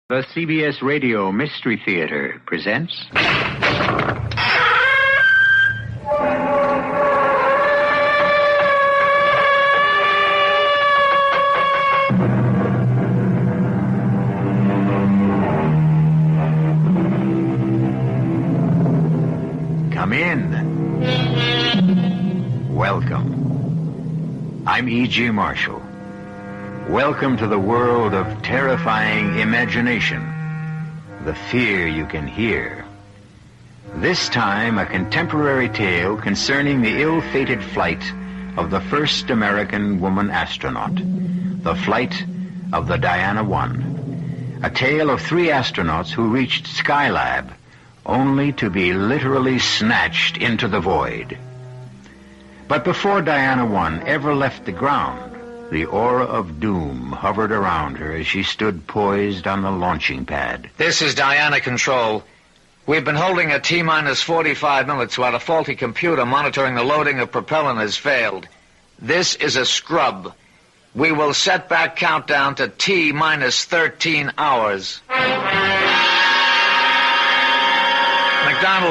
The CBS Radio Mystery Theater presents... Come in. Welcome. I'm E.G. Marshall. Welcome to the world of terrifying imagination, the fear you can hear. This time, a contemporary tale concerning the ill-fated flight of the first American woman astronaut, the flight of the Diana I. A tale of 3 astronauts who reached Skylab, only to be literally snatched into the void. But before Diana I ever left the ground, the aura of doom hovered around her as she stood poised on the launching pad. This is Diana Control. We've been holding at T-minus 45 minutes while a faulty computer monitoring the loading of propellant has failed. This is a scrub. We will set back countdown to T-minus 13 hours. McDonald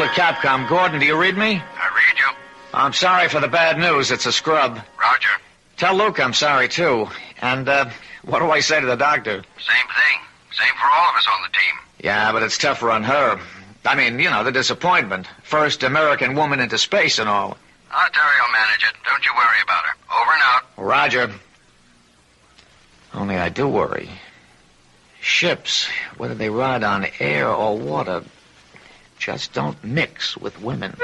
at Capcom. Gordon, do you read me? I read you. I'm sorry for the bad news. It's a scrub. Roger. Tell Luke I'm sorry, too. And, what do I say to the doctor? Same thing. Same for all of us on the team. Yeah, but it's tougher on her. I mean, you know, the disappointment. First American woman into space and all. Terry will manage it. Don't you worry about her. Over and out. Roger. Only I do worry. Ships, whether they ride on air or water, just don't mix with women.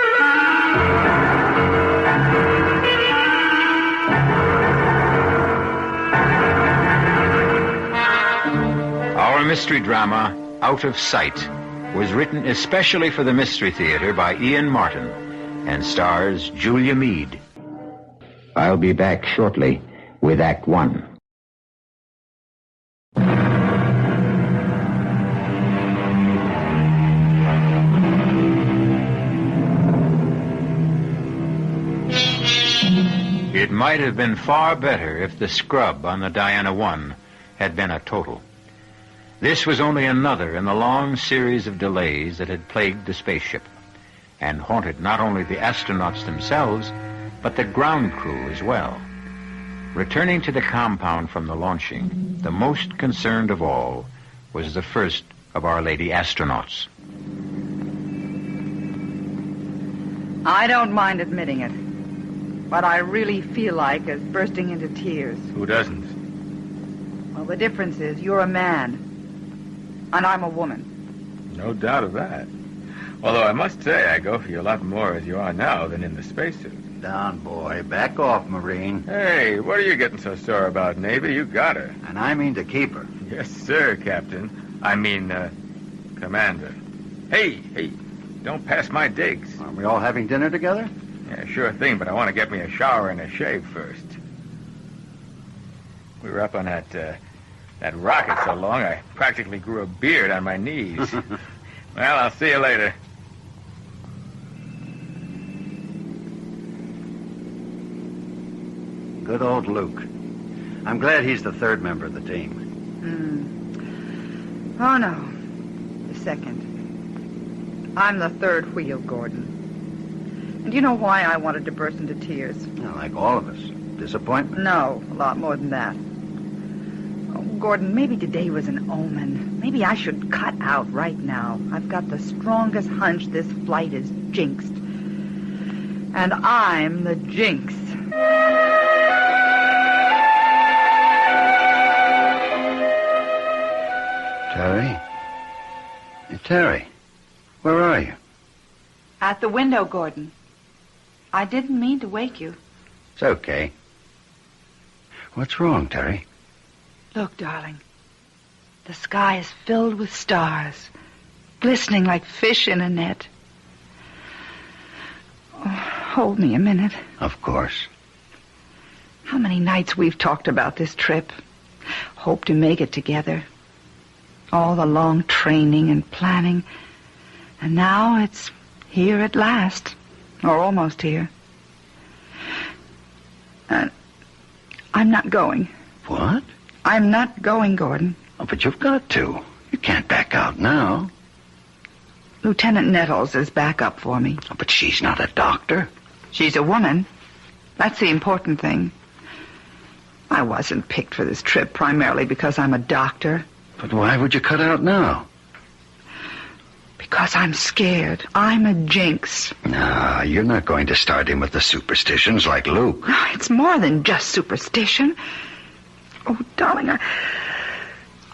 Our mystery drama, Out of Sight, was written especially for the Mystery Theater by Ian Martin and stars Julia Meade. I'll be back shortly with Act One. It might have been far better if the scrub on the Diana I had been a total. This was only another in the long series of delays that had plagued the spaceship and haunted not only the astronauts themselves, but the ground crew as well. Returning to the compound from the launching, the most concerned of all was the first of our lady astronauts. I don't mind admitting it. What I really feel like is bursting into tears. Who doesn't? Well, the difference is you're a man, and I'm a woman. No doubt of that. Although I must say I go for you a lot more as you are now than in the spacesuit. Down, boy. Back off, Marine. Hey, what are you getting so sore about, Navy? You got her. And I mean to keep her. Yes, sir, Captain. I mean, Commander. Hey, don't pass my digs. Aren't we all having dinner together? Yeah, sure thing, but I want to get me a shower and a shave first. We were up on that rocket so long, I practically grew a beard on my knees. Well, I'll see you later. Good old Luke. I'm glad he's the 3rd member of the team. Oh, no. The 2nd. I'm the 3rd wheel, Gordon. And do you know why I wanted to burst into tears? Well, like all of us. Disappointment? No, a lot more than that. Oh, Gordon, maybe today was an omen. Maybe I should cut out right now. I've got the strongest hunch this flight is jinxed. And I'm the jinx. Terry? Hey, Terry, where are you? At the window, Gordon. I didn't mean to wake you. It's okay. What's wrong, Terry? Look, darling. The sky is filled with stars, glistening like fish in a net. Oh, hold me a minute. Of course. How many nights we've talked about this trip. Hope to make it together. All the long training and planning. And now it's here at last. Or almost here. I'm not going. What? I'm not going, Gordon. Oh, but you've got to. You can't back out now. Lieutenant Nettles is back up for me. But she's not a doctor. She's a woman. That's the important thing. I wasn't picked for this trip primarily because I'm a doctor. But why would you cut out now? Because I'm scared. I'm a jinx. No, you're not going to start in with the superstitions like Luke. No, it's more than just superstition. Oh, darling,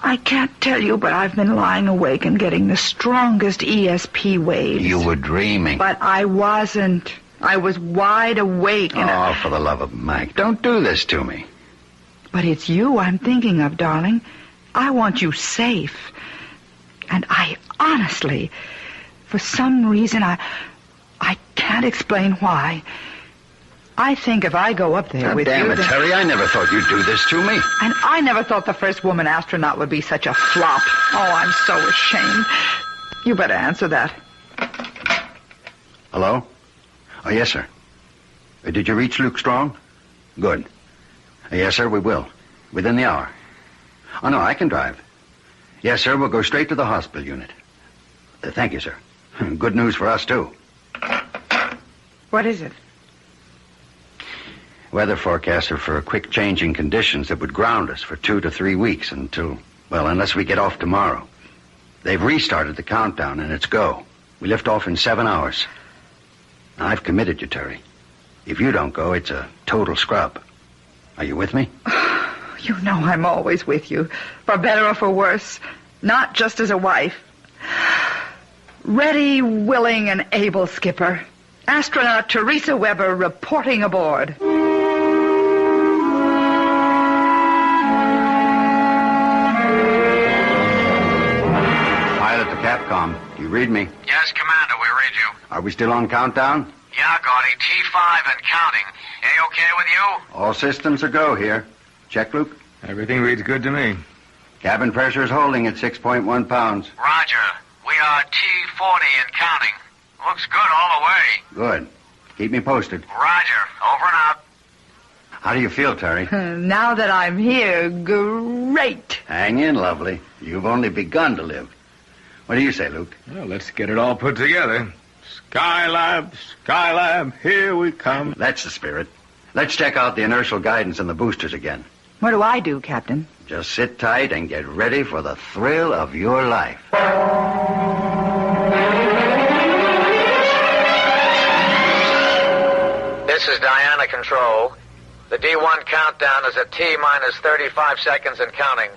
I can't tell you, but I've been lying awake and getting the strongest ESP waves. You were dreaming. But I wasn't. I was wide awake and... Oh, for the love of Mike, don't do this to me. But it's you I'm thinking of, darling. I want you safe. And I honestly, for some reason, I can't explain why. I think if I go up there with damn you... Damn it, Terry, I never thought you'd do this to me. And I never thought the first woman astronaut would be such a flop. Oh, I'm so ashamed. You better answer that. Hello? Oh, yes, sir. Did you reach Luke Strong? Good. Yes, sir, we will. Within the hour. Oh, no, I can drive. Yes, sir, we'll go straight to the hospital unit. Thank you, sir. Good news for us, too. What is it? Weather forecasts are for quick changing conditions that would ground us for 2 to 3 weeks unless we get off tomorrow. They've restarted the countdown, and it's go. We lift off in 7 hours. Now, I've committed you, Terry. If you don't go, it's a total scrub. Are you with me? You know I'm always with you, for better or for worse, not just as a wife. Ready, willing, and able, Skipper. Astronaut Teresa Weber reporting aboard. Pilot to Capcom. Do you read me? Yes, Commander, we read you. Are we still on countdown? Yeah, Gordy, T5 and counting. Any okay with you? All systems are go here. Check, Luke? Everything reads good to me. Cabin pressure is holding at 6.1 pounds. Roger. We are T40 and counting. Looks good all the way. Good. Keep me posted. Roger. Over and out. How do you feel, Terry? Now that I'm here, great. Hang in, lovely. You've only begun to live. What do you say, Luke? Well, let's get it all put together. Skylab, here we come. That's the spirit. Let's check out the inertial guidance and the boosters again. What do I do, Captain? Just sit tight and get ready for the thrill of your life. This is Diana Control. The D1 countdown is at T-minus 35 seconds and counting.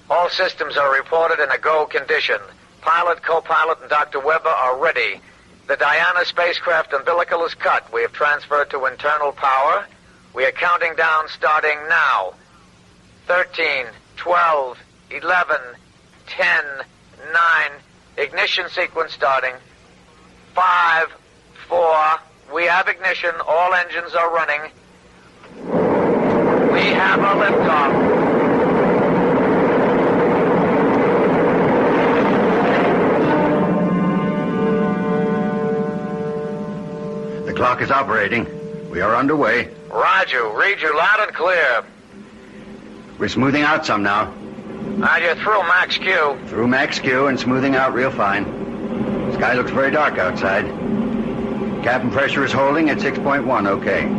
All systems are reported in a go condition. Pilot, co-pilot, and Dr. Weber are ready. The Diana spacecraft umbilical is cut. We have transferred to internal power. We are counting down starting now. 13, 12, 11, 10, 9. Ignition sequence starting. 5, 4. We have ignition. All engines are running. We have a liftoff. The clock is operating. We are underway. Roger. Read you loud and clear. We're smoothing out some now. You're through Max Q. Through Max Q and smoothing out real fine. Sky looks very dark outside. Cabin pressure is holding at 6.1, okay.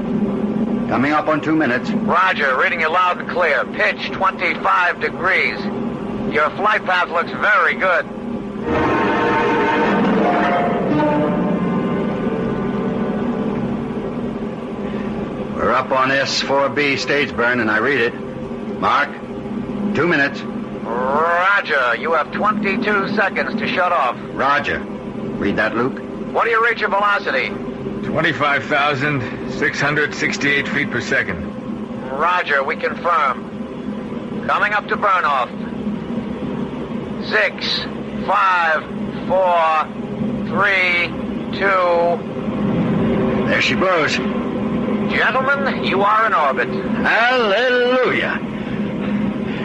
Coming up on 2 minutes. Roger. Reading you loud and clear. Pitch 25 degrees. Your flight path looks very good. We're up on S4B stage burn, and I read it. Mark, 2 minutes. Roger. You have 22 seconds to shut off. Roger. Read that, Luke. What do you reach your velocity? 25,668 feet per second. Roger. We confirm. Coming up to burn off. 6, 5, 4, 3, 2. There she blows. Gentlemen, you are in orbit. Hallelujah.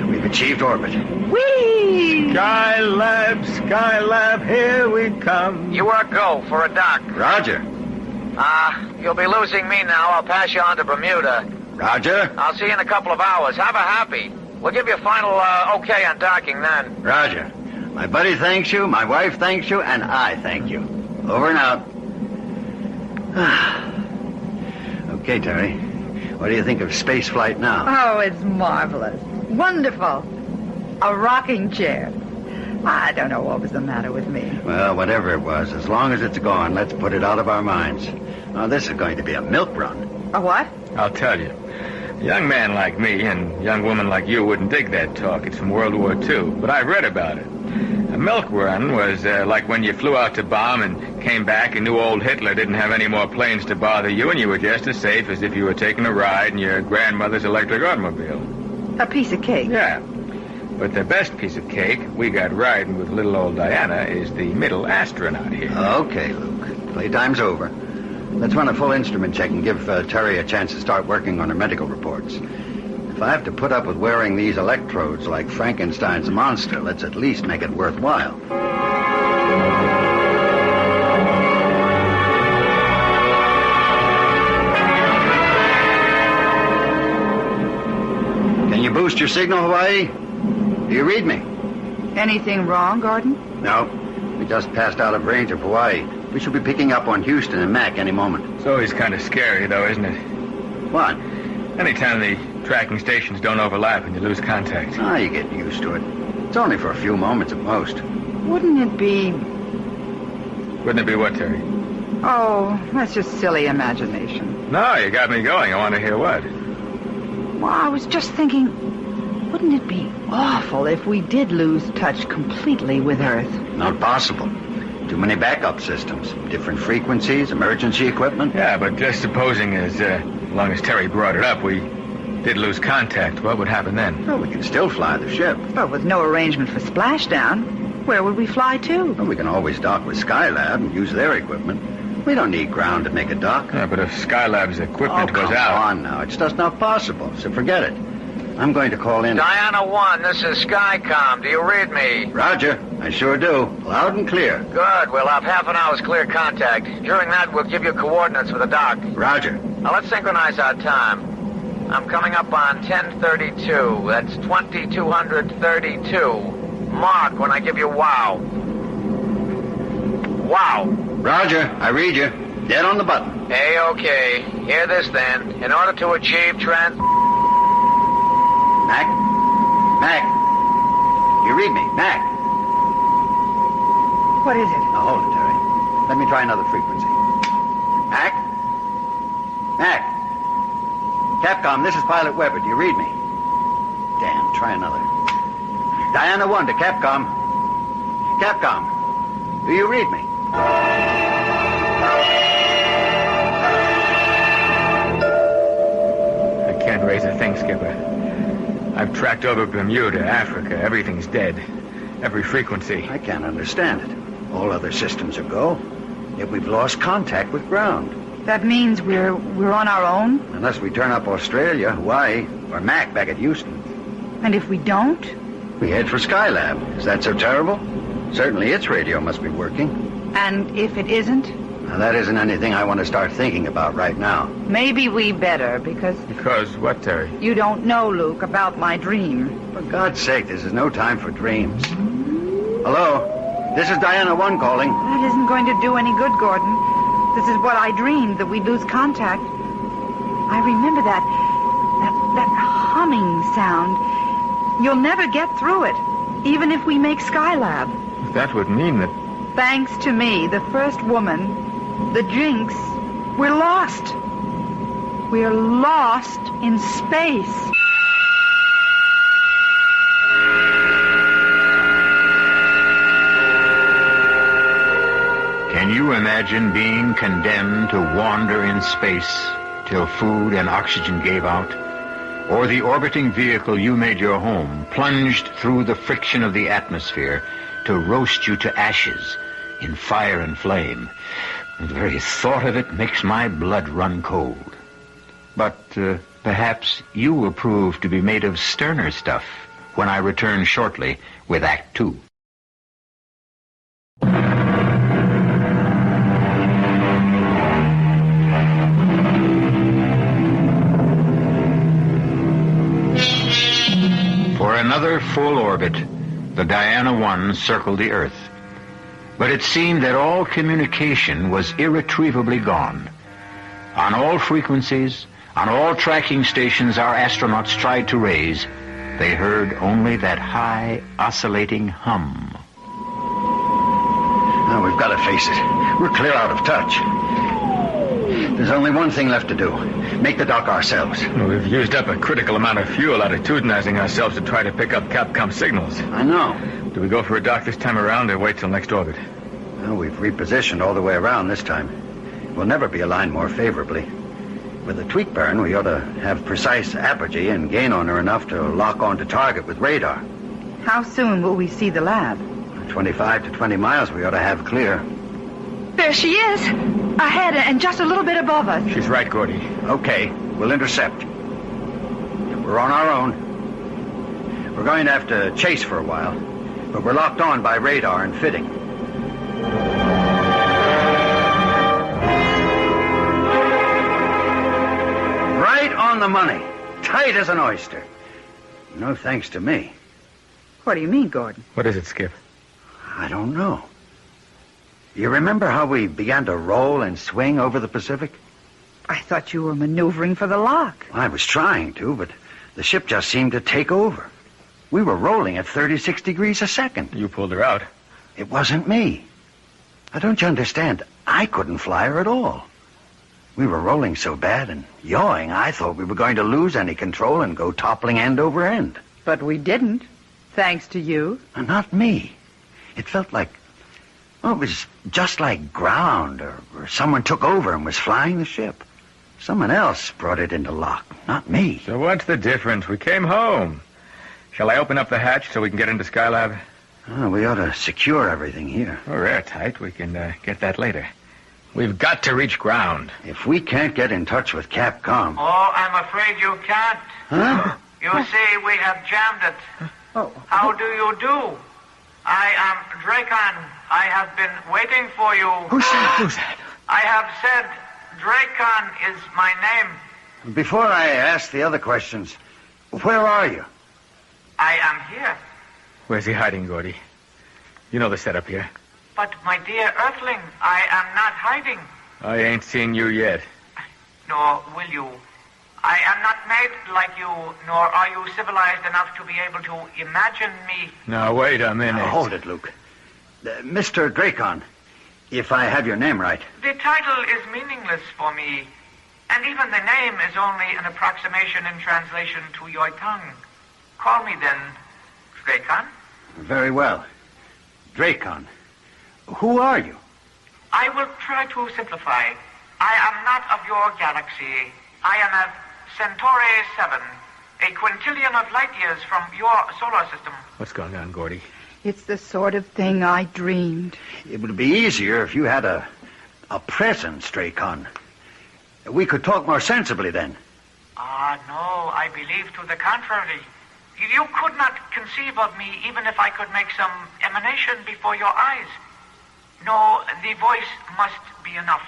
We've achieved orbit. Whee! Skylab, here we come. You are go for a dock. Roger. You'll be losing me now. I'll pass you on to Bermuda. Roger. I'll see you in a couple of hours. Have a happy. We'll give you a final okay on docking then. Roger. My buddy thanks you, my wife thanks you, and I thank you. Over and out. Okay, Terry. What do you think of space flight now? Oh, it's marvelous. Wonderful. A rocking chair. I don't know what was the matter with me. Well, whatever it was, as long as it's gone, let's put it out of our minds. Now, this is going to be a milk run. A what? I'll tell you. A young man like me and a young woman like you wouldn't dig that talk. It's from World War II, but I've read about it. A milk run was like when you flew out to bomb and came back and knew old Hitler didn't have any more planes to bother you, and you were just as safe as if you were taking a ride in your grandmother's electric automobile. A piece of cake. Yeah. But the best piece of cake we got riding with little old Diana is the middle astronaut here. Okay, Luke. Playtime's over. Let's run a full instrument check and give Terry a chance to start working on her medical reports. If I have to put up with wearing these electrodes like Frankenstein's monster, let's at least make it worthwhile. Can you boost your signal, Hawaii? Do you read me? Anything wrong, Gordon? No. We just passed out of range of Hawaii. We should be picking up on Houston and Mac any moment. It's always kind of scary, though, isn't it? What? Anytime the tracking stations don't overlap and you lose contact. Ah, you get used to it. It's only for a few moments at most. Wouldn't it be... Wouldn't it be what, Terry? Oh, that's just silly imagination. No, you got me going. I want to hear what. Well, I was just thinking, wouldn't it be awful if we did lose touch completely with Earth? Not possible. Too many backup systems. Different frequencies, emergency equipment. Yeah, but just supposing as long as Terry brought it up, we did lose contact, what would happen then? Well, we can still fly the ship. But with no arrangement for splashdown, where would we fly to? Well, we can always dock with Skylab and use their equipment. We don't need ground to make a dock. Yeah, but if Skylab's equipment goes out... come on now. It's just not possible, so forget it. I'm going to call in... Diana 1, this is Skycom. Do you read me? Roger. I sure do. Loud and clear. Good. We'll have half an hour's clear contact. During that, we'll give you coordinates for the dock. Roger. Now, let's synchronize our time. I'm coming up on 10:32. That's 2232. Mark when I give you wow. Wow. Roger. I read you. Dead on the button. Hey, okay. Hear this then. In order to achieve Mac? Mac? You read me? Mac? What is it? Now, hold it, Terry. Let me try another frequency. Mac? Mac? Capcom, this is Pilot Weber. Do you read me? Damn, try another. Diana 1 to Capcom. Capcom, do you read me? I can't raise a thing, Skipper. I've tracked over Bermuda, Africa. Everything's dead. Every frequency. I can't understand it. All other systems are go. Yet we've lost contact with ground. That means we're on our own? Unless we turn up Australia, Hawaii, or Mac back at Houston. And if we don't? We head for Skylab. Is that so terrible? Certainly its radio must be working. And if it isn't? Now, that isn't anything I want to start thinking about right now. Maybe we better, because... Because what, Terry? You don't know, Luke, about my dream. For God's sake, this is no time for dreams. Hello? This is Diana 1 calling. That isn't going to do any good, Gordon. This is what I dreamed, that we'd lose contact. I remember that humming sound. You'll never get through it, even if we make Skylab. That would mean that... Thanks to me, the first woman, the Jinx, we're lost. We're lost in space. Can you imagine being condemned to wander in space till food and oxygen gave out? Or the orbiting vehicle you made your home plunged through the friction of the atmosphere to roast you to ashes in fire and flame? The very thought of it makes my blood run cold. But perhaps you will prove to be made of sterner stuff when I return shortly with Act 2. For another full orbit, the Diana 1 circled the Earth. But it seemed that all communication was irretrievably gone. On all frequencies, on all tracking stations our astronauts tried to raise, they heard only that high, oscillating hum. Now, we've got to face it. We're clear out of touch. There's only one thing left to do. Make the dock ourselves. Well, we've used up a critical amount of fuel attitudinizing ourselves to try to pick up Capcom signals. I know. Do we go for a dock this time around or wait till next orbit? Well, we've repositioned all the way around this time. We'll never be aligned more favorably. With the tweak burn, we ought to have precise apogee and gain on her enough to lock on to target with radar. How soon will we see the lab? 25 to 20 miles we ought to have clear. There she is. Ahead and just a little bit above us. She's right, Gordy. Okay, we'll intercept. We're on our own. We're going to have to chase for a while, but we're locked on by radar and fitting. Right on the money. Tight as an oyster. No thanks to me. What do you mean, Gordon? What is it, Skip? I don't know. You remember how we began to roll and swing over the Pacific? I thought you were maneuvering for the lock. I was trying to, but the ship just seemed to take over. We were rolling at 36 degrees a second. You pulled her out. It wasn't me. Now, don't you understand? I couldn't fly her at all. We were rolling so bad and yawing, I thought we were going to lose any control and go toppling end over end. But we didn't, thanks to you. And not me. It felt like, well, it was just like ground, or someone took over and was flying the ship. Someone else brought it into lock, not me. So what's the difference? We came home. Shall I open up the hatch so we can get into Skylab? Oh, we ought to secure everything here. We're airtight. We can get that later. We've got to reach ground. If we can't get in touch with Capcom... Oh, I'm afraid you can't. Huh? You see, we have jammed it. Oh. How do you do? I am Dracon. I have been waiting for you. Who's that? I have said Dracon is my name. Before I ask the other questions, where are you? I am here. Where's he hiding, Gordy? You know the setup here. But, my dear Earthling, I am not hiding. I ain't seen you yet. Nor will you. I am not made like you, nor are you civilized enough to be able to imagine me. Now, wait a minute. Now, hold it, Luke. Mr. Dracon, if I have your name right. The title is meaningless for me, and even the name is only an approximation in translation to your tongue. Call me then, Dracon. Very well. Dracon. Who are you? I will try to simplify. I am not of your galaxy. I am of Centauri 7, a quintillion of light years from your solar system. What's going on, Gordy? It's the sort of thing I dreamed. It would be easier if you had a presence, Dracon. We could talk more sensibly then. Ah, no, I believe to the contrary. You could not conceive of me even if I could make some emanation before your eyes. No, the voice must be enough.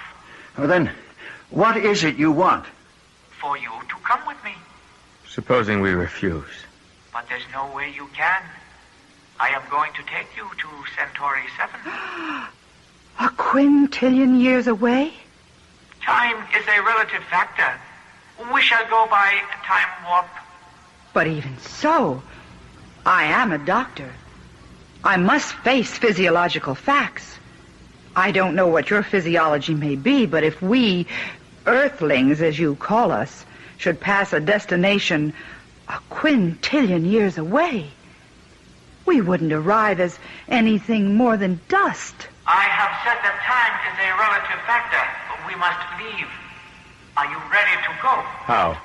Well, then, what is it you want? For you to come with me. Supposing we refuse. But there's no way you can. I am going to take you to Centauri 7. A quintillion years away? Time is a relative factor. We shall go by time warp. But even so, I am a doctor. I must face physiological facts. I don't know what your physiology may be, but if we, Earthlings, as you call us, should pass a destination a quintillion years away, we wouldn't arrive as anything more than dust. I have said that time is a relative factor. We must leave. Are you ready to go? How?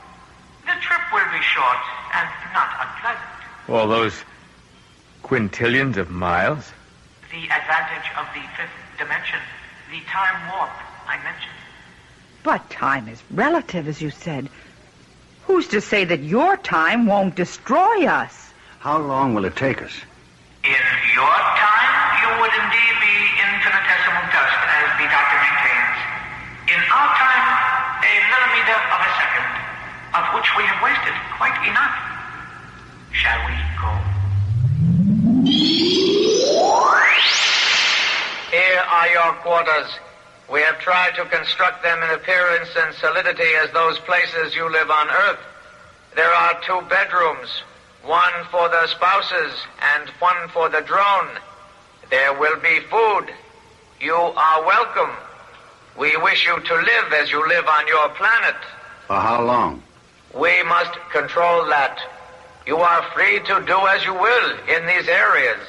The trip will be short and not unpleasant. All those quintillions of miles? The advantage of the fifth dimension, the time warp I mentioned. But time is relative, as you said. Who's to say that your time won't destroy us? How long will it take us? In your time, you would indeed be infinitesimal dust, as the doctor maintains. In our time, a millimeter of a second, of which we have wasted quite enough. Shall we go? are your quarters. We have tried to construct them in appearance and solidity as those places you live on Earth. There are 2 bedrooms, one for the spouses and one for the drone. There will be food. You are welcome. We wish you to live as you live on your planet. For how long? We must control that. You are free to do as you will in these areas.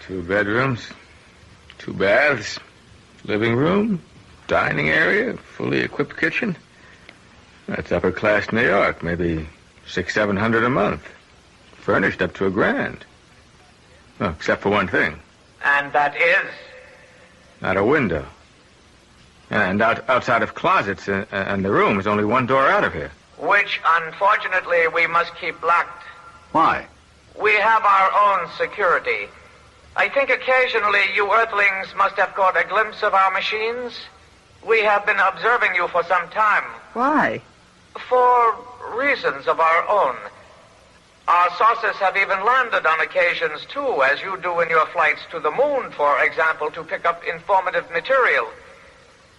2 bedrooms, 2 baths, living room, dining area, fully equipped kitchen. That's upper class New York, maybe $600-700 a month. Furnished up to $1,000. Well, except for one thing. And that is? Not a window. And outside of closets and the room is only one door out of here. Which, unfortunately, we must keep locked. Why? We have our own security. I think occasionally you Earthlings must have caught a glimpse of our machines. We have been observing you for some time. Why? For reasons of our own. Our saucers have even landed on occasions, too, as you do in your flights to the moon, for example, to pick up informative material.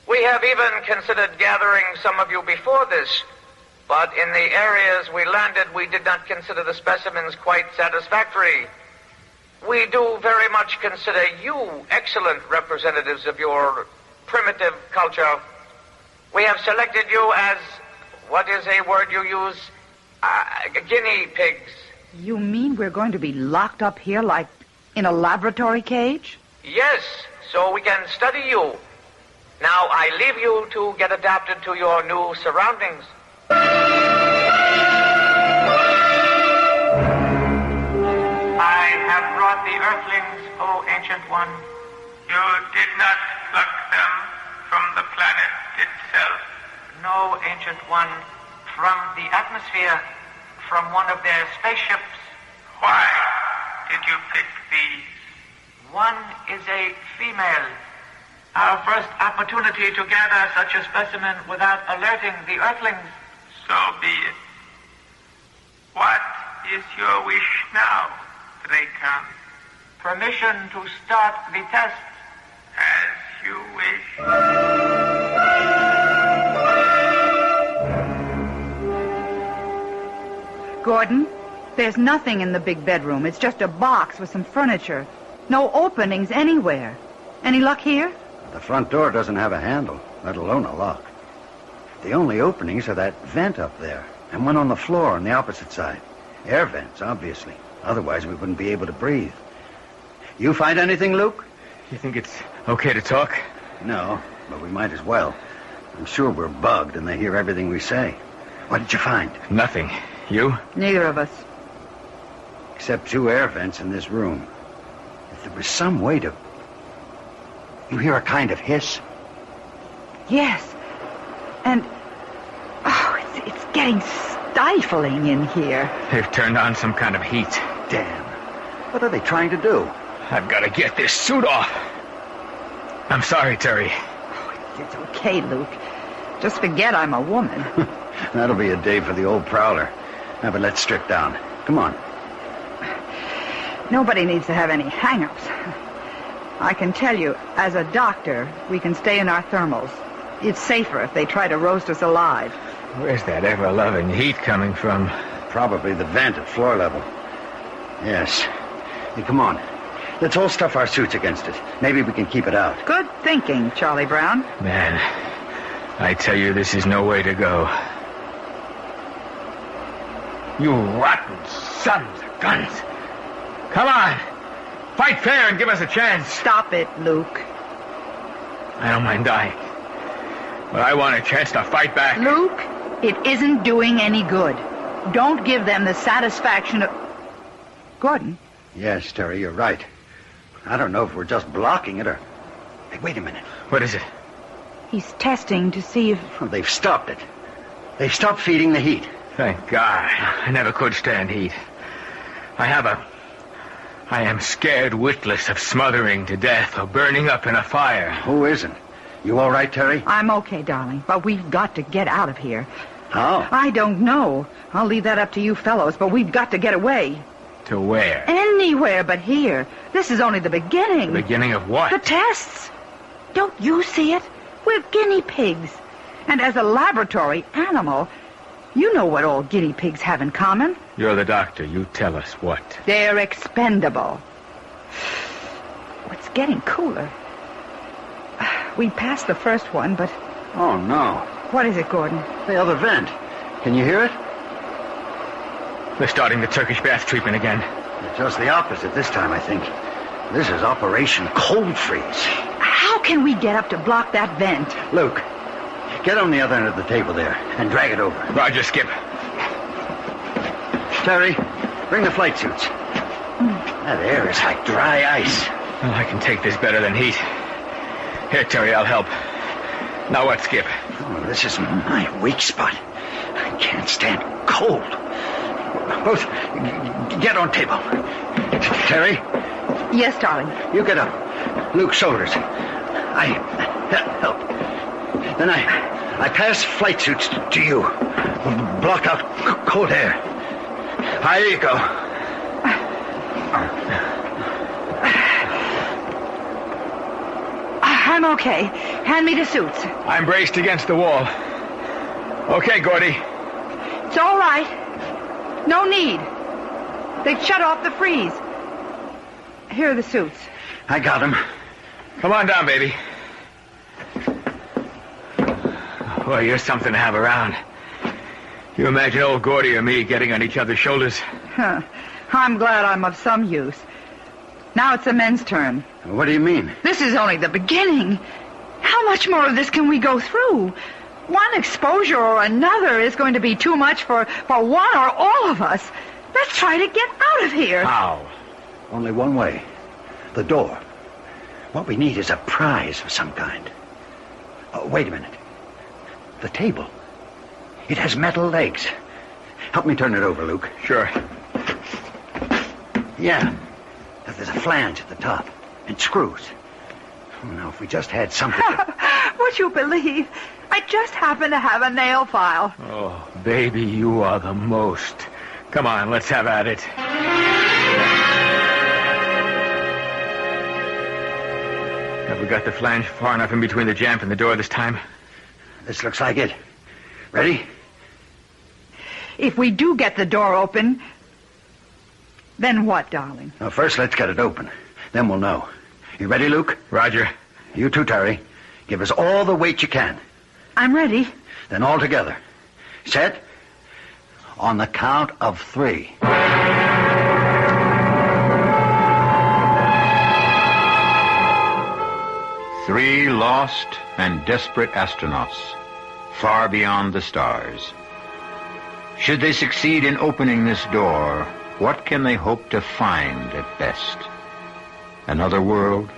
We have even considered gathering some of you before this, but in the areas we landed, we did not consider the specimens quite satisfactory. We do very much consider you excellent representatives of your primitive culture. We have selected you as, what is a word you use? Guinea pigs. You mean we're going to be locked up here like in a laboratory cage? Yes, so we can study you. Now I leave you to get adapted to your new surroundings. I have brought the Earthlings, O Ancient One. You did not pluck them from the planet itself. No, Ancient One, from the atmosphere, from one of their spaceships. Why did you pick these? One is a female. Our first opportunity to gather such a specimen without alerting the Earthlings. So be it. What is your wish now, Dracan? Permission to start the test. As you wish. Gordon, there's nothing in the big bedroom. It's just a box with some furniture. No openings anywhere. Any luck here? The front door doesn't have a handle, let alone a lock. The only openings are that vent up there, and one on the floor on the opposite side. Air vents, obviously. Otherwise, we wouldn't be able to breathe. You find anything, Luke? You think it's okay to talk? No, but we might as well. I'm sure we're bugged and they hear everything we say. What did you find? Nothing. You? Neither of us. Except 2 air vents in this room. If there was some way to... You hear a kind of hiss? Yes. And... Oh, it's getting stifling in here. They've turned on some kind of heat. Damn. What are they trying to do? I've got to get this suit off. I'm sorry, Terry. Oh, it's okay, Luke. Just forget I'm a woman. That'll be a day for the old prowler. Now, but let's strip down. Come on. Nobody needs to have any hang-ups. I can tell you, as a doctor, we can stay in our thermals. It's safer if they try to roast us alive. Where's that ever-loving heat coming from? Probably the vent at floor level. Yes. Hey, come on. Let's all stuff our suits against it. Maybe we can keep it out. Good thinking, Charlie Brown. Man, I tell you, this is no way to go. You rotten sons of guns. Come on. Fight fair and give us a chance. Stop it, Luke. I don't mind dying. But I want a chance to fight back. Luke, it isn't doing any good. Don't give them the satisfaction of... Gordon? Yes, Terry, you're right. I don't know if we're just blocking it or... Hey, wait a minute. What is it? He's testing to see if... Oh, they've stopped it. They've stopped feeding the heat. Thank God. I never could stand heat. I am scared witless of smothering to death or burning up in a fire. Who isn't? You all right, Terry? I'm okay, darling, but we've got to get out of here. How? I don't know. I'll leave that up to you fellows, but we've got to get away. To where? Anywhere but here. This is only the beginning. The beginning of what? The tests. Don't you see it? We're guinea pigs. And as a laboratory animal, you know what all guinea pigs have in common. You're the doctor. You tell us what. They're expendable. It's getting cooler. We passed the first one, but... Oh, no. What is it, Gordon? The other vent. Can you hear it? They're starting the Turkish bath treatment again. Just the opposite this time, I think. This is Operation Cold Freeze. How can we get up to block that vent? Luke, get on the other end of the table there and drag it over. Roger, Skip. Terry, bring the flight suits. That air is like dry ice. Well, I can take this better than heat. Here, Terry, I'll help. Now what, Skip? Oh, this is my weak spot. I can't stand cold. Both, get on table. Terry? Yes, darling. You get up. Luke's shoulders. I help. Then I pass flight suits to you. Block out cold air. Here you go. I'm okay. Hand me the suits. I'm braced against the wall. Okay, Gordy. It's all right. No need. They've shut off the freeze. Here are the suits. I got him. Come on down, baby. Boy, you're something to have around. You imagine old Gordy or me getting on each other's shoulders? Huh. I'm glad I'm of some use. Now it's the men's turn. What do you mean? This is only the beginning. How much more of this can we go through? One exposure or another is going to be too much for one or all of us. Let's try to get out of here. How? Only one way. The door. What we need is a prize of some kind. Oh, wait a minute. The table. It has metal legs. Help me turn it over, Luke. Sure. Yeah. There's a flange at the top. And screws. Oh, now, if we just had something to... Would you believe? I just happen to have a nail file. Oh, baby, you are the most. Come on, let's have at it. Have we got the flange far enough in between the jamb and the door this time? This looks like it. Ready? If we do get the door open, then what, darling? Now, first, let's get it open. Then we'll know. You ready, Luke? Roger. You too, Terry. Give us all the weight you can. I'm ready. Then all together. Set? On the count of 3. Three lost and desperate astronauts, far beyond the stars. Should they succeed in opening this door, what can they hope to find at best? Another world,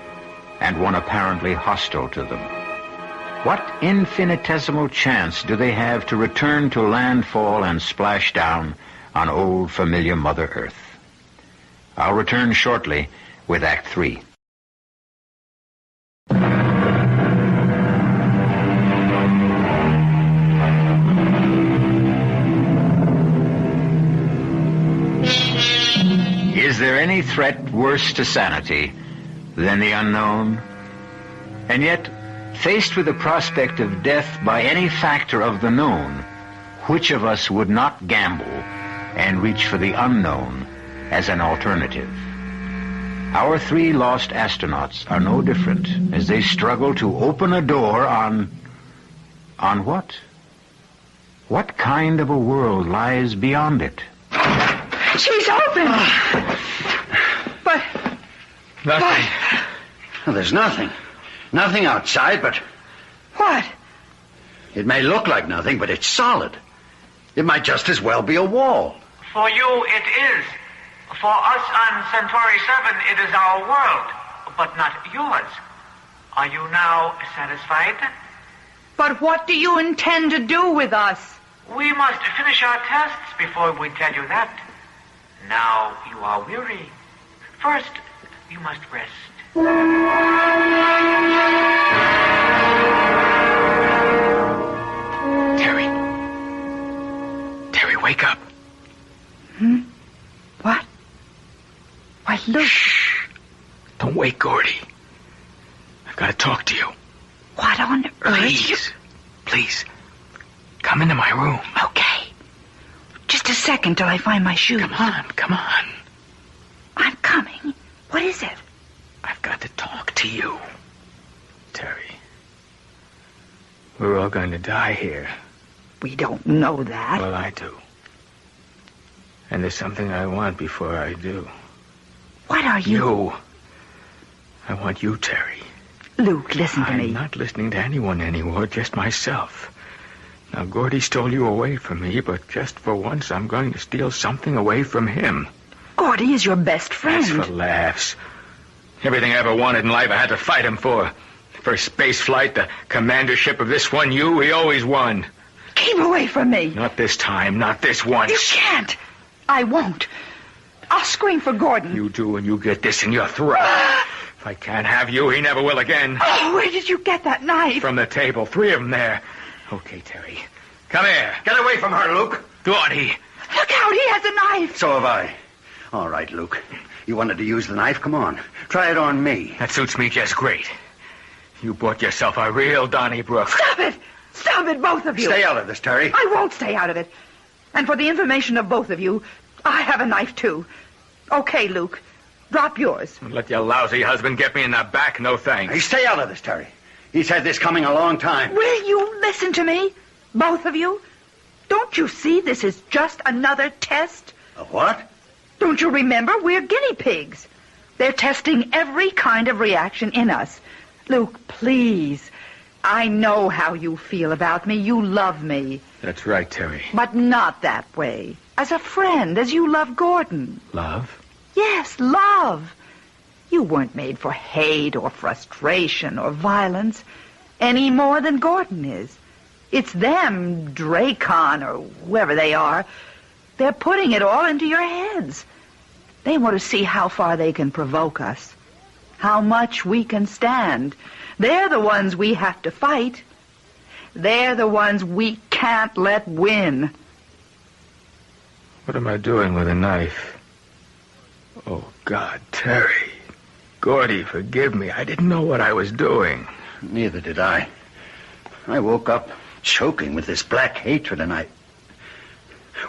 and one apparently hostile to them. What infinitesimal chance do they have to return to landfall and splash down on old familiar Mother Earth? I'll return shortly with Act 3. Is there any threat worse to sanity than the unknown? And yet, faced with the prospect of death by any factor of the known, which of us would not gamble and reach for the unknown as an alternative? Our 3 lost astronauts are no different as they struggle to open a door on what? What kind of a world lies beyond it? She's open! But... Nothing. Well, there's nothing. Nothing outside, but... What? It may look like nothing, but it's solid. It might just as well be a wall. For you, it is. For us on Centauri 7, it is our world, but not yours. Are you now satisfied? But what do you intend to do with us? We must finish our tests before we tell you that. Now you are weary. First, you must rest. Terry, wake up. What? Why, Luke. Shh. Don't wake Gordy. I've got to talk to you. What on earth? Please. Come into my room. Okay. Just a second till I find my shoes. Come on. I'm coming. What is it? I've got to talk to you. Terry. We're all going to die here. We don't know that. Well, I do. And there's something I want before I do. What are you? You. I want you, Terry. Luke, listen to me. I'm not listening to anyone anymore, just myself. Now, Gordy stole you away from me, but just for once, I'm going to steal something away from him. Gordy is your best friend. That's for laughs. Everything I ever wanted in life, I had to fight him for. First space flight, the commandership of this one, he always won. Keep away from me. Not this time, not this once. You can't. I won't. I'll scream for Gordon. You do, and you get this in your throat. If I can't have you, he never will again. Oh, where did you get that knife? From the table, 3 of them there. Okay, Terry. Come here. Get away from her, Luke. Gordy. Look out, he has a knife. So have I. All right, Luke. You wanted to use the knife? Come on. Try it on me. That suits me just great. You bought yourself a real Donnybrook. Stop it! Stop it, both of you. Stay out of this, Terry. I won't stay out of it. And for the information of both of you, I have a knife, too. Okay, Luke. Drop yours. Let your lousy husband get me in the back, no thanks. Hey, stay out of this, Terry. He's had this coming a long time. Will you listen to me? Both of you? Don't you see this is just another test? A what? Don't you remember? We're guinea pigs. They're testing every kind of reaction in us. Luke, please. I know how you feel about me. You love me. That's right, Terry. But not that way. As a friend, as you love Gordon. Love? Yes, love. You weren't made for hate or frustration or violence any more than Gordon is. It's them, Dracon or whoever they are. They're putting it all into your heads. They want to see how far they can provoke us, how much we can stand. They're the ones we have to fight. They're the ones we can't let win. What am I doing with a knife? Oh, God, Terry. Gordy, forgive me. I didn't know what I was doing. Neither did I. I woke up choking with this black hatred, and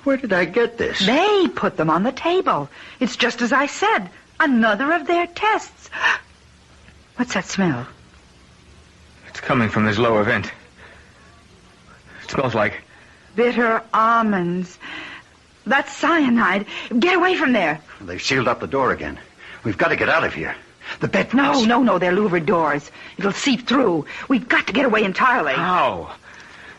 Where did I get this? They put them on the table. It's just as I said. Another of their tests. What's that smell? It's coming from this lower vent. It smells like... bitter almonds. That's cyanide. Get away from there. They've sealed up the door again. We've got to get out of here. The bed... No, they're louvered doors. It'll seep through. We've got to get away entirely. How?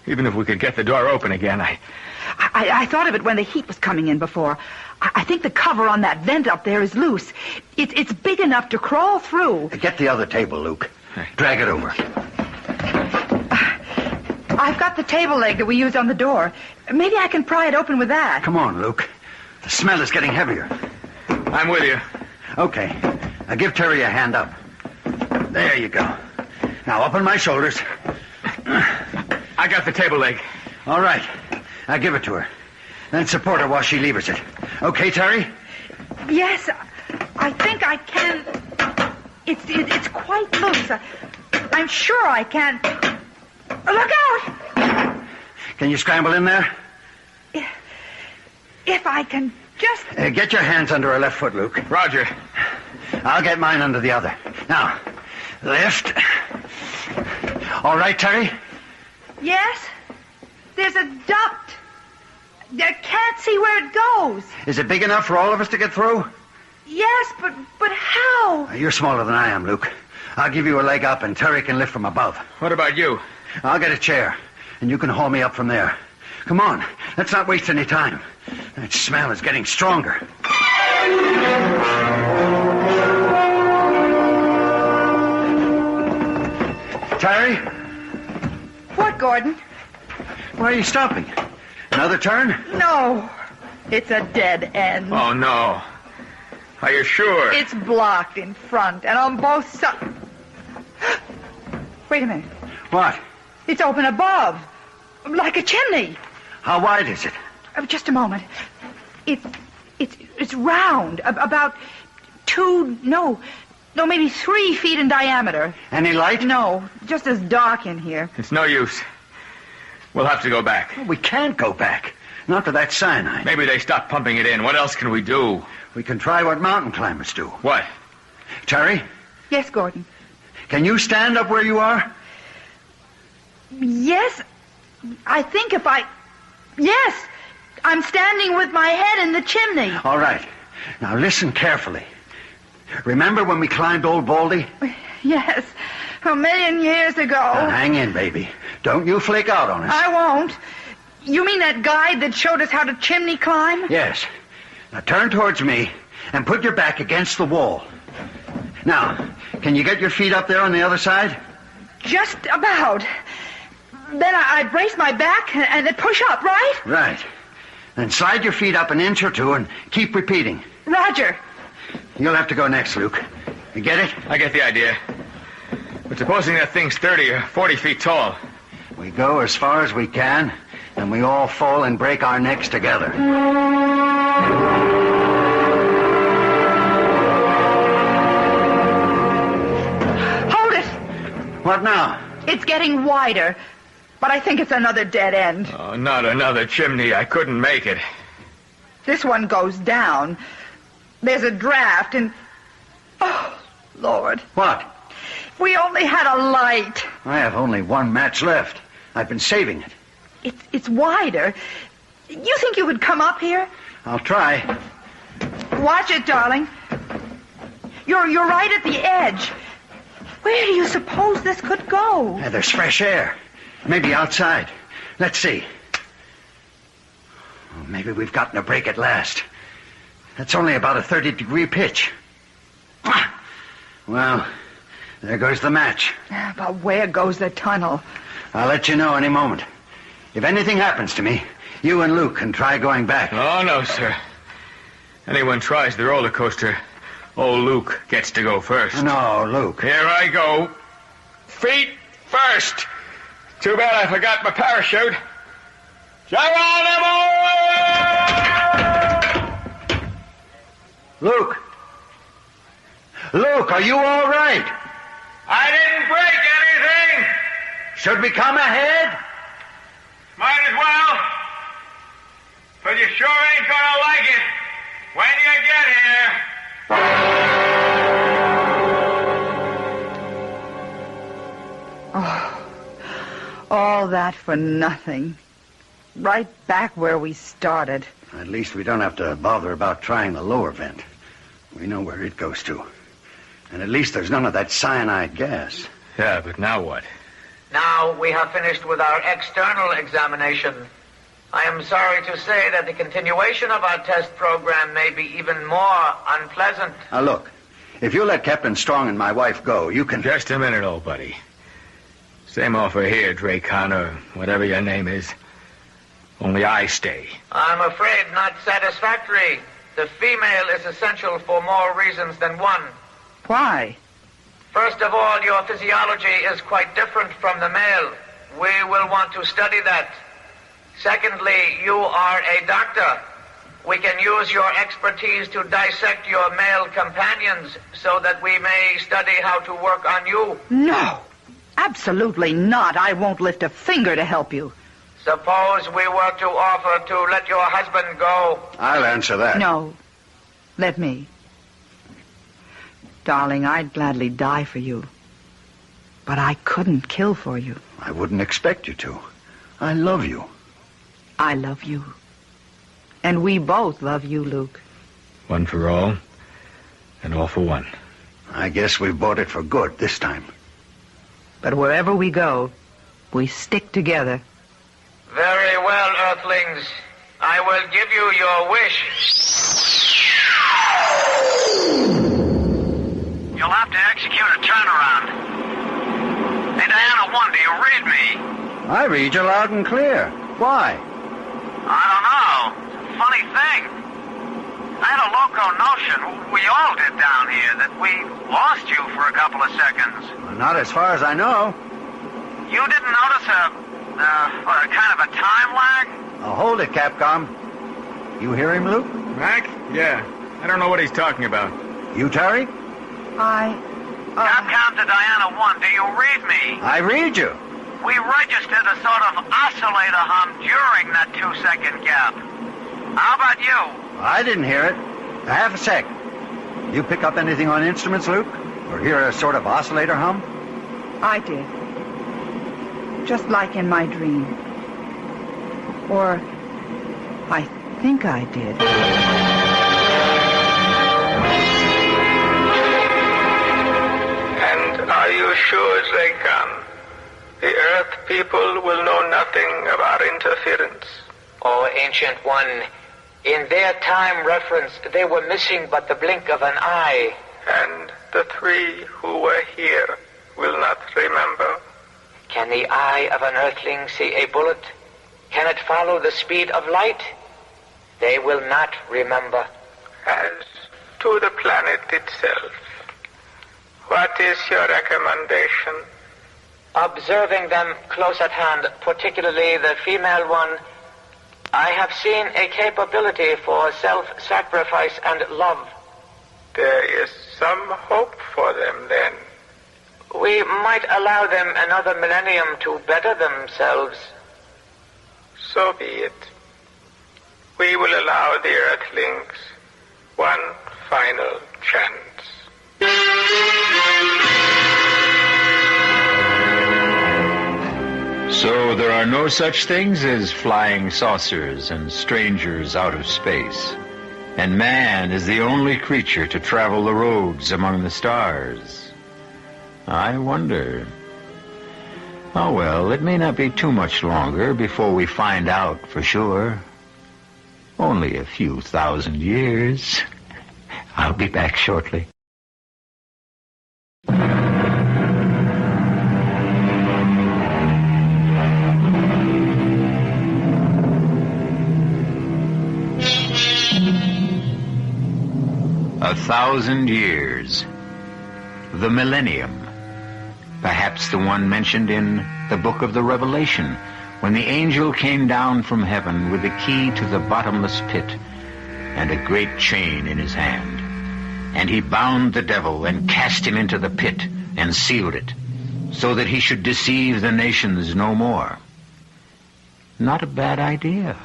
Even if we could get the door open again, I thought of it when the heat was coming in before. I think the cover on that vent up there is loose. It's big enough to crawl through. Get the other table, Luke. Drag it over. I've got the table leg that we used on the door. Maybe I can pry it open with that. Come on, Luke. The smell is getting heavier. I'm with you. Okay. Now give Terry a hand up. There you go. Now up on my shoulders. I got the table leg. All right. Now give it to her. Then support her while she levers it. Okay, Terry? Yes, I think I can. It's quite loose. I'm sure I can. Look out! Can you scramble in there? If I can just... Get your hands under her left foot, Luke. Roger. I'll get mine under the other. Now, lift. All right, Terry? Yes? There's a duct. I can't see where it goes. Is it big enough for all of us to get through? Yes, but how? You're smaller than I am, Luke. I'll give you a leg up, and Terry can lift from above. What about you? I'll get a chair, and you can haul me up from there. Come on, let's not waste any time. That smell is getting stronger. Terry? What, Gordon? Why are you stopping? Another turn? No. It's a dead end. Oh, no. Are you sure? It's blocked in front and on both sides. Wait a minute. What? It's open above. Like a chimney. How wide is it? Just a moment. It's round. About No, maybe 3 feet in diameter. Any light? No, just as dark in here. It's no use. We'll have to go back. We can't go back. Not with that cyanide. Maybe they stopped pumping it in. What else can we do? We can try what mountain climbers do. What? Terry, Yes, Gordon. can you stand up where you are? Yes, I think if I... Yes, I'm standing with my head in the chimney. All right. Now listen carefully. Remember when we climbed Old Baldy? Yes, 1,000,000 years ago. Now, hang in, baby. Don't you flake out on us. I won't. You mean that guide that showed us how to chimney climb? Yes. Now turn towards me and put your back against the wall. Now, can you get your feet up there on the other side? Just about. Then I brace my back and then push up, right? Right. Then slide your feet up an inch or two and keep repeating. Roger. You'll have to go next, Luke. You get it? I get the idea. But supposing that thing's 30 or 40 feet tall. We go as far as we can, and we all fall and break our necks together. Hold it. What now? It's getting wider, but I think it's another dead end. Oh, not another chimney. I couldn't make it. This one goes down. There's a draft and... Oh, Lord. What? If we only had a light. I have only one match left. I've been saving it. It's wider. You think you could come up here? I'll try. Watch it, darling. You're right at the edge. Where do you suppose this could go? There's fresh air. Maybe outside. Let's see. Oh, maybe we've gotten a break at last. That's only about a 30-degree pitch. Well, there goes the match. But where goes the tunnel? I'll let you know any moment. If anything happens to me, you and Luke can try going back. Oh, no, sir. Anyone tries the roller coaster, old Luke gets to go first. No, Luke. Here I go. Feet first. Too bad I forgot my parachute. Geronimo! Luke! Luke, are you all right? I didn't break anything. Should we come ahead? Might as well. But you sure ain't gonna like it when you get here. Oh, all that for nothing. Right back where we started. At least we don't have to bother about trying the lower vent. We know where it goes to. And at least there's none of that cyanide gas. Yeah, but now what? Now we have finished with our external examination. I am sorry to say that the continuation of our test program may be even more unpleasant. Now, look. If you let Captain Strong and my wife go, you can... Just a minute, old buddy. Same offer here, Dracon, or whatever your name is. Only I stay. I'm afraid not satisfactory. The female is essential for more reasons than one. Why? First of all, your physiology is quite different from the male. We will want to study that. Secondly, you are a doctor. We can use your expertise to dissect your male companions so that we may study how to work on you. No, absolutely not. I won't lift a finger to help you. Suppose we were to offer to let your husband go. I'll answer that. No, let me. Darling, I'd gladly die for you. But I couldn't kill for you. I wouldn't expect you to. I love you. I love you. And we both love you, Luke. One for all, and all for one. I guess we've bought it for good this time. But wherever we go, we stick together. Very well, Earthlings. I will give you your wish. You'll have to execute a turnaround. Hey, Diana 1, do you read me? I read you loud and clear. Why? I don't know. Funny thing. I had a loco notion, we all did down here, that we lost you for a couple of seconds. Not as far as I know. You didn't notice a kind of a time lag? Hold it, Capcom. You hear him, Luke? Mac? Yeah. I don't know what he's talking about. You, Terry? Count to Diana 1. Do you read me? I read you. We registered a sort of oscillator hum during that 2-second gap. How about you? I didn't hear it. Half a sec. You pick up anything on instruments, Luke? Or hear a sort of oscillator hum? I did. Just like in my dream. Or I think I did. And are you sure they can? The Earth people will know nothing about interference. Oh, Ancient One, in their time reference, they were missing but the blink of an eye. And the 3 who were here will not remember. Can the eye of an Earthling see a bullet? Can it follow the speed of light? They will not remember. As to the planet itself, what is your recommendation? Observing them close at hand, particularly the female one, I have seen a capability for self-sacrifice and love. There is some hope for them, then. We might allow them another millennium to better themselves. So be it. We will allow the Earthlings one final chance. So there are no such things as flying saucers and strangers out of space. And man is the only creature to travel the roads among the stars. I wonder. Oh, well, it may not be too much longer before we find out for sure. Only a few thousand years. I'll be back shortly. A 1,000 years. The millennium. Perhaps the one mentioned in the book of the Revelation, when the angel came down from heaven with the key to the bottomless pit and a great chain in his hand. And he bound the devil and cast him into the pit and sealed it, so that he should deceive the nations no more. Not a bad idea.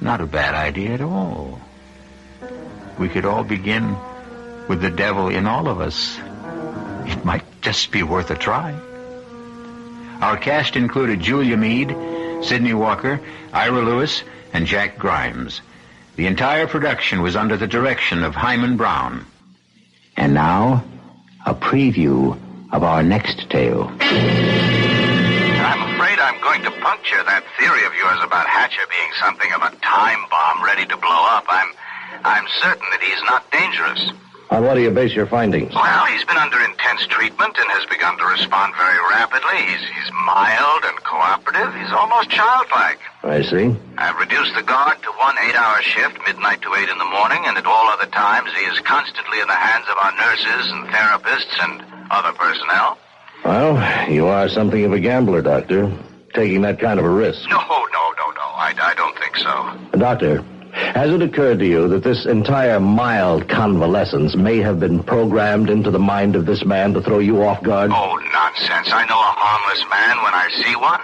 Not a bad idea at all. We could all begin with the devil in all of us. It might just be worth a try. Our cast included Julia Meade, Sidney Walker, Ira Lewis, and Jack Grimes. The entire production was under the direction of Himan Brown. And now, a preview of our next tale. I'm afraid I'm going to puncture that theory of yours about Hatcher being something of a time bomb ready to blow up. I'm certain that he's not dangerous. On what do you base your findings? Well, he's been under intense treatment and has begun to respond very rapidly. He's mild and cooperative. He's almost childlike. I see. I've reduced the guard to 1 8-hour shift, midnight to 8 in the morning, and at all other times he is constantly in the hands of our nurses and therapists and other personnel. Well, you are something of a gambler, Doctor, taking that kind of a risk. No. I don't think so. Doctor, has it occurred to you that this entire mild convalescence may have been programmed into the mind of this man to throw you off guard? Oh, nonsense. I know a harmless man when I see one.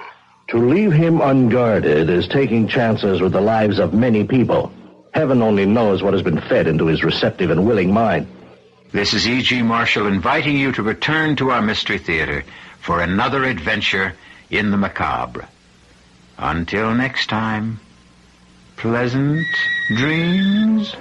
To leave him unguarded is taking chances with the lives of many people. Heaven only knows what has been fed into his receptive and willing mind. This is E.G. Marshall inviting you to return to our Mystery Theater for another adventure in the macabre. Until next time, pleasant dreams.